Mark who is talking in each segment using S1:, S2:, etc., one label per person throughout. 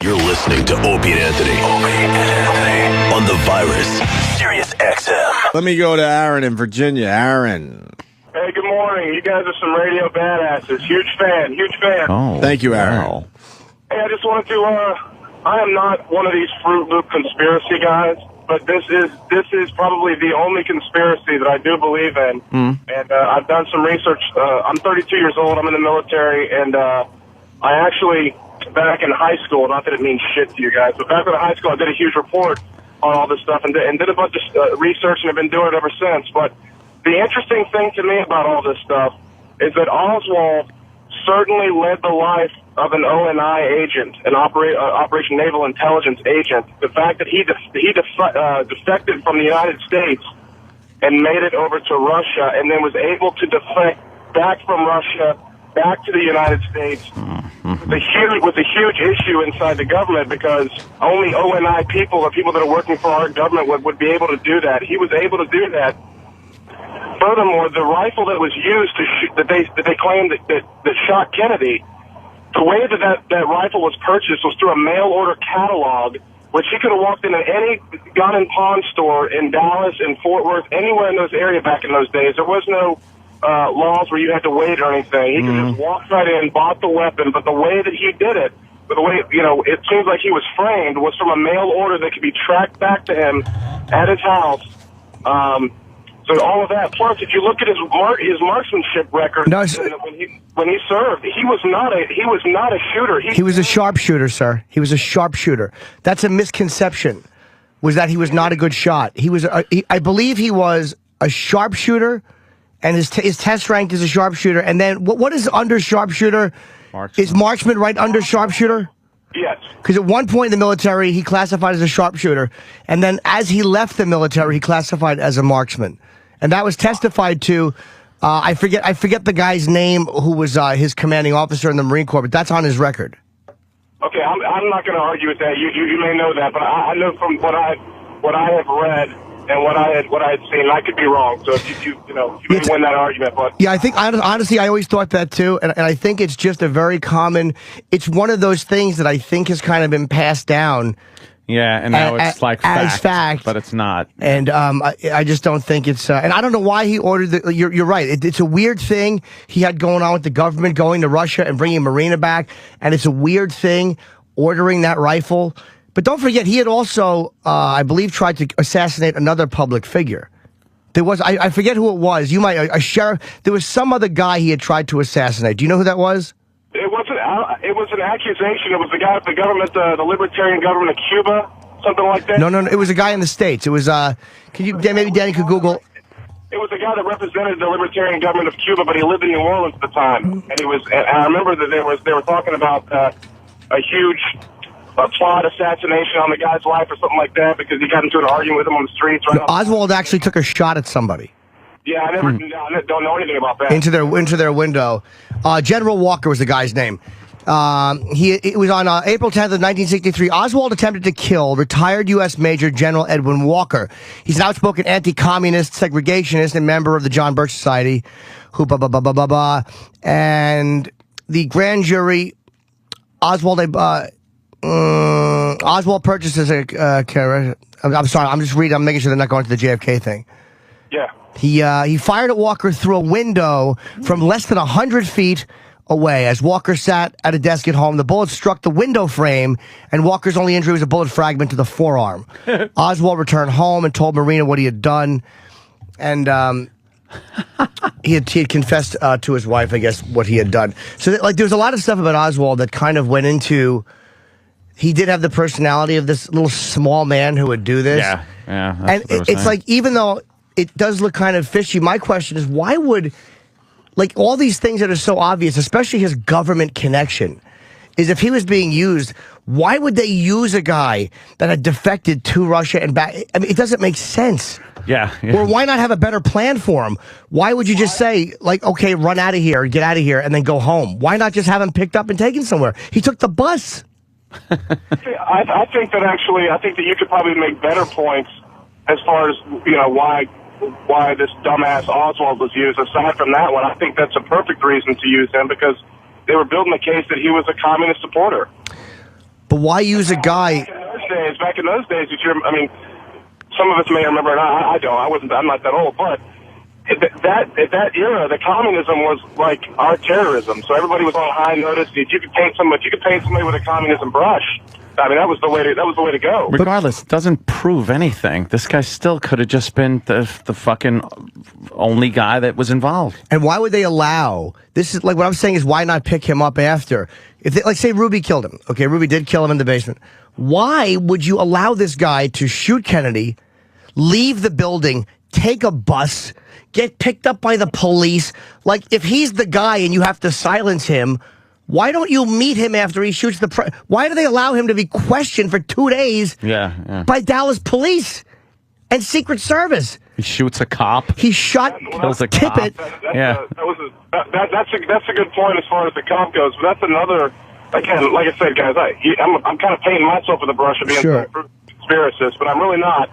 S1: You're listening to Opie and Anthony. Opie and Anthony. On the virus, Sirius-XM.
S2: Let me go to Aaron in Virginia. Aaron.
S3: Hey, good morning. You guys are some radio badasses. Huge fan.
S2: Oh, thank you, Aaron.
S3: Wow. Hey, I just wanted to, I am not one of these Fruit Loop conspiracy guys, but this is probably the only conspiracy that I do believe in. And I've done some research. I'm 32 years old. I'm in the military, and I actually, back in high school, not that it means shit to you guys, but back in high school, I did a huge report on all this stuff and did a bunch of research, and have been doing it ever since. But the interesting thing to me about all this stuff is that Oswald certainly led the life of an ONI agent, an Operation Naval Intelligence agent. The fact that he defected from the United States and made it over to Russia, and then was able to defect back from Russia back to the United States with a huge issue inside the government, because only ONI people, or people that are working for our government, would be able to do that. He was able to do that. Furthermore, the rifle that was used to shoot, that they claimed that shot Kennedy, the way that rifle was purchased was through a mail order catalog, which he could have walked into any gun and pawn store in Dallas, in Fort Worth, anywhere in those areas back in those days. There was no laws where you had to wait or anything. He could just walk right in, bought the weapon, but the way that he did it, the way, it seems like he was framed, was from a mail order that could be tracked back to him at his house. So all of that. Plus, if you look at his marksmanship record, when he served, he was not a shooter.
S4: He was a sharpshooter, sir. He was a sharpshooter. That's a misconception. Was that he was not a good shot? He was. I believe he was a sharpshooter, and his test ranked as a sharpshooter. And then what is under sharpshooter? Marksman. Is marksman right under sharpshooter?
S3: Yes.
S4: Because at one point in the military, he classified as a sharpshooter, and then as he left the military, he classified as a marksman, and that was testified to. I forget the guy's name who was his commanding officer in the Marine Corps, but that's on his record.
S3: Okay, I'm not going to argue with that. You may know that, but I know from what I have read and what I had seen. I could be wrong, so if you may win that argument. But
S4: yeah, I think honestly, I always thought that too, and I think it's just a very common. It's one of those things that I think has kind of been passed down.
S5: Yeah, and now it's like fact, but it's not.
S4: And I just don't think it's. And I don't know why he ordered the. You're right. It's a weird thing he had going on with the government, going to Russia and bringing Marina back, and it's a weird thing ordering that rifle. But don't forget, he had also, I believe, tried to assassinate another public figure. There was, I forget who it was. You might, a sheriff. There was some other guy he had tried to assassinate. Do you know who that was?
S3: It was an accusation. It was the guy of the government, the libertarian government of Cuba, something like that.
S4: No. It was a guy in the States. It was, can you, maybe Danny could Google.
S3: It was a guy that represented the libertarian government of Cuba, but he lived in New Orleans at the time. And I remember that they were talking about a huge plot assassination on the guy's life or something like that, because he got into an argument with him on the streets. Right.
S4: Oswald actually took a shot at somebody.
S3: Yeah, I don't know anything about that.
S4: Into their window. General Walker was the guy's name. It was on April 10th of 1963. Oswald attempted to kill retired U.S. Major General Edwin Walker. He's an outspoken anti-communist, segregationist, and member of the John Birch Society. And the grand jury, Oswald purchases a. I'm sorry. I'm just reading. I'm making sure they're not going to the JFK thing.
S3: Yeah.
S4: He fired at Walker through a window from less than 100 feet away. As Walker sat at a desk at home, the bullet struck the window frame, and Walker's only injury was a bullet fragment to the forearm. Oswald returned home and told Marina what he had done, and he had confessed to his wife, I guess, what he had done. So, there was a lot of stuff about Oswald that kind of went into. He did have the personality of this little small man who would do this.
S5: Yeah.
S4: And it's like, even though it does look kind of fishy, my question is, why would, like, all these things that are so obvious, especially his government connection, is if he was being used, why would they use a guy that had defected to Russia and back? I mean, it doesn't make sense.
S5: Yeah.
S4: Or why not have a better plan for him? Why would you just say, like, okay, run out of here, get out of here, and then go home? Why not just have him picked up and taken somewhere? He took the bus.
S3: I think that you could probably make better points as far as, why this dumbass Oswald was used. Aside from that one, I think that's a perfect reason to use him, because they were building the case that he was a communist supporter.
S4: But why use a guy?
S3: Back in those days, I mean, some of us may remember, and I don't. I'm not that old, but at that era, the communism was like our terrorism. So everybody was on high notice. If you could paint somebody with a communism brush. I mean, that was the way to go.
S5: Regardless, it doesn't prove anything. This guy still could have just been the fucking only guy that was involved.
S4: And why would they allow? This is like what I'm saying is why not pick him up after? If they, like say Ruby killed him. Okay, Ruby did kill him in the basement. Why would you allow this guy to shoot Kennedy, leave the building, take a bus, get picked up by the police? Like, if he's the guy and you have to silence him, why don't you meet him after he shoots the... Why do they allow him to be questioned for 2 days by Dallas police and Secret Service?
S5: He shoots a cop.
S4: He shot
S5: kills a
S4: Tippit.
S3: That's a good point as far as the cop goes, but that's another... Again, like I said, guys, I'm kind of painting myself with the brush of being a conspiracist, but I'm really not.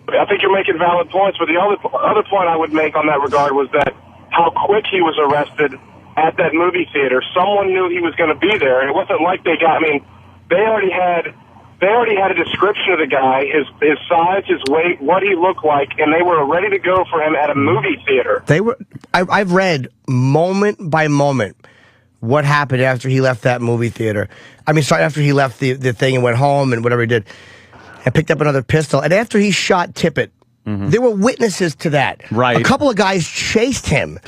S3: I think you're making valid points, but the other point I would make on that regard was that how quick he was arrested at that movie theater. Someone knew he was going to be there, and it wasn't like they already had a description of the guy, his size, his weight, what he looked like, and they were ready to go for him at a movie theater.
S4: I've read moment by moment what happened after he left that movie theater. I mean, sorry, after he left the thing and went home and whatever he did, and picked up another pistol. And after he shot Tippit, there were witnesses to that.
S5: Right.
S4: A couple of guys chased him.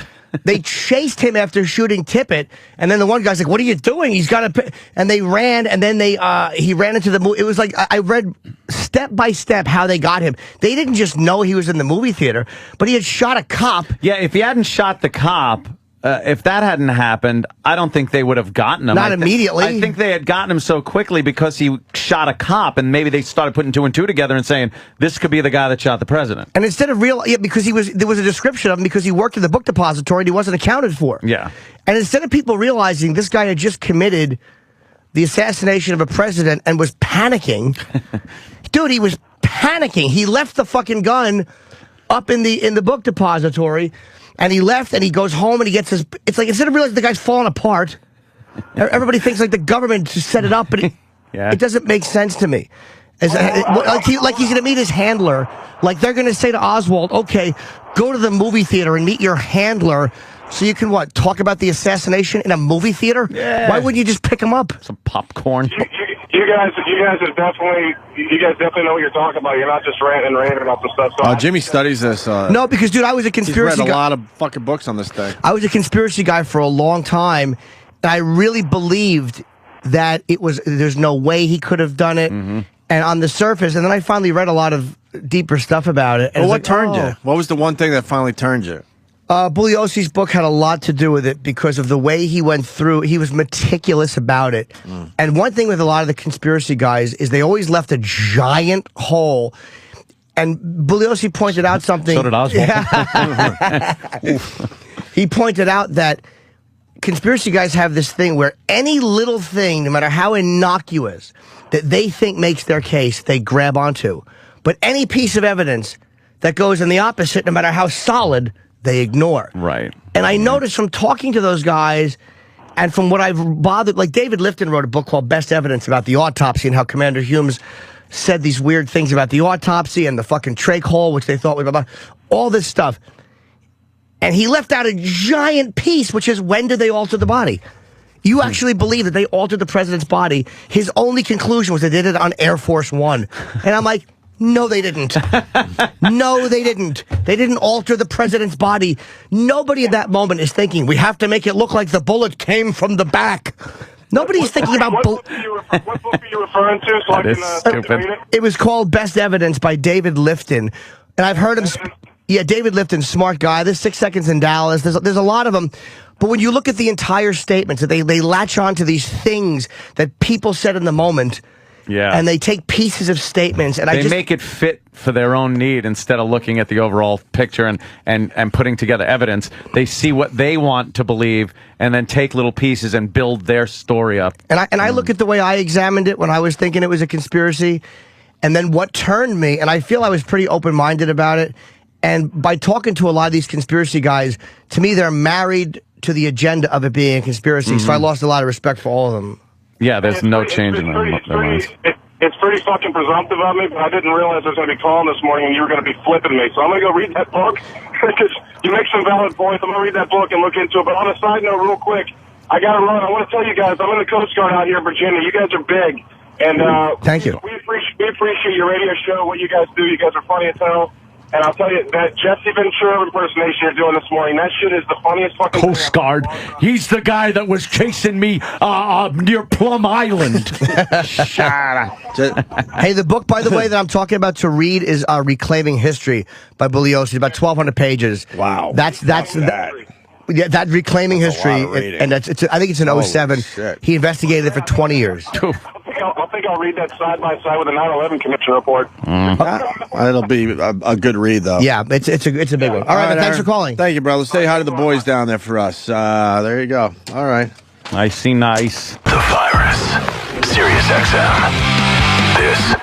S4: They chased him after shooting Tippit, and then the one guy's like, "What are you doing?" He's got to, and they ran, and then he ran into the movie. It was like I read step by step how they got him. They didn't just know he was in the movie theater, but he had shot a cop.
S5: Yeah, if he hadn't shot the cop. If that hadn't happened, I don't think they would have gotten him.
S4: Not immediately.
S5: I think they had gotten him so quickly because he shot a cop, and maybe they started putting 2 and 2 together and saying, this could be the guy that shot the president.
S4: And instead of because there was a description of him because he worked in the book depository and he wasn't accounted for.
S5: Yeah.
S4: And instead of people realizing this guy had just committed the assassination of a president and was panicking, dude, he was panicking. He left the fucking gun up in the book depository. And he left, and he goes home, and he gets his... It's like, instead of realizing the guy's falling apart, everybody thinks like the government just set it up, but it doesn't make sense to me. Like he's going to meet his handler. Like they're going to say to Oswald, okay, go to the movie theater and meet your handler so you can, talk about the assassination in a movie theater?
S5: Yeah.
S4: Why wouldn't you just pick him up?
S5: Some popcorn.
S3: You guys definitely know what you're talking about. You're not just ranting and raving about the stuff. So
S2: Jimmy studies this.
S4: No, because, dude, I was a conspiracy guy.
S2: He's read a lot of fucking books on this thing.
S4: I was a conspiracy guy for a long time, and I really believed that there's no way he could have done it. And on the surface, and then I finally read a lot of deeper stuff about it. And
S2: well, what turned you? What was the one thing that finally turned you?
S4: Bugliosi's book had a lot to do with it because of the way he went through. He was meticulous about it. And one thing with a lot of the conspiracy guys is they always left a giant hole. And Bugliosi pointed out something.
S5: So did Oswald.
S4: He pointed out that conspiracy guys have this thing where any little thing, no matter how innocuous, that they think makes their case, they grab onto. But any piece of evidence that goes in the opposite, no matter how solid, they ignore.
S5: Right.
S4: And I noticed from talking to those guys and from what I've bothered, like David Lifton wrote a book called Best Evidence about the autopsy and how Commander Humes said these weird things about the autopsy and the fucking trach hole, which they thought was about all this stuff. And he left out a giant piece, which is when did they alter the body? You actually believe that they altered the president's body? His only conclusion was they did it on Air Force One. And I'm like, no, they didn't. No, they didn't. They didn't alter the president's body. Nobody at that moment is thinking, we have to make it look like the bullet came from the back. Nobody's thinking about...
S3: What book are you referring to? So I can read it?
S4: It was called Best Evidence by David Lifton. And I've heard him... Yeah, David Lifton, smart guy. There's 6 Seconds in Dallas. There's a lot of them. But when you look at the entire statements, they latch on to these things that people said in the moment...
S5: Yeah.
S4: And they take pieces of statements and
S5: they make it fit for their own need instead of looking at the overall picture and putting together evidence. They see what they want to believe and then take little pieces and build their story up.
S4: And I look at the way I examined it when I was thinking it was a conspiracy, and then what turned me, and I feel I was pretty open-minded about it, and by talking to a lot of these conspiracy guys, to me they're married to the agenda of it being a conspiracy, so I lost a lot of respect for all of them.
S5: Yeah, there's no change in their minds.
S3: It's pretty fucking presumptive of me, but I didn't realize I was going to be calling this morning and you were going to be flipping me. So I'm going to go read that book because you make some valid points. I'm going to read that book and look into it. But on a side note, real quick, I got to run. I want to tell you guys, I'm in the Coast Guard out here in Virginia. You guys are big. And
S4: thank you.
S3: We appreciate your radio show, what you guys do. You guys are funny as hell. And I'll tell you, that Jesse Ventura impersonation you're doing this morning, that shit is the funniest fucking
S5: Coast Guard. He's the guy that was chasing me near Plum Island. Shut up.
S4: Hey, the book, by the way, that I'm talking about to read is Reclaiming History by Bugliosi. About 1,200 pages.
S2: Wow.
S4: That Reclaiming History, and I think it's an 07. He investigated it for 20 years.
S3: I think I'll read that side by side with the 9/11 Commission report.
S2: It'll be a good read, though.
S4: Yeah, it's a big one. All right, man, thanks for calling.
S2: Thank you, brother. Say hi to the boys down there for us. There you go. All right.
S5: I see nice.
S1: The Virus. Sirius-XM. This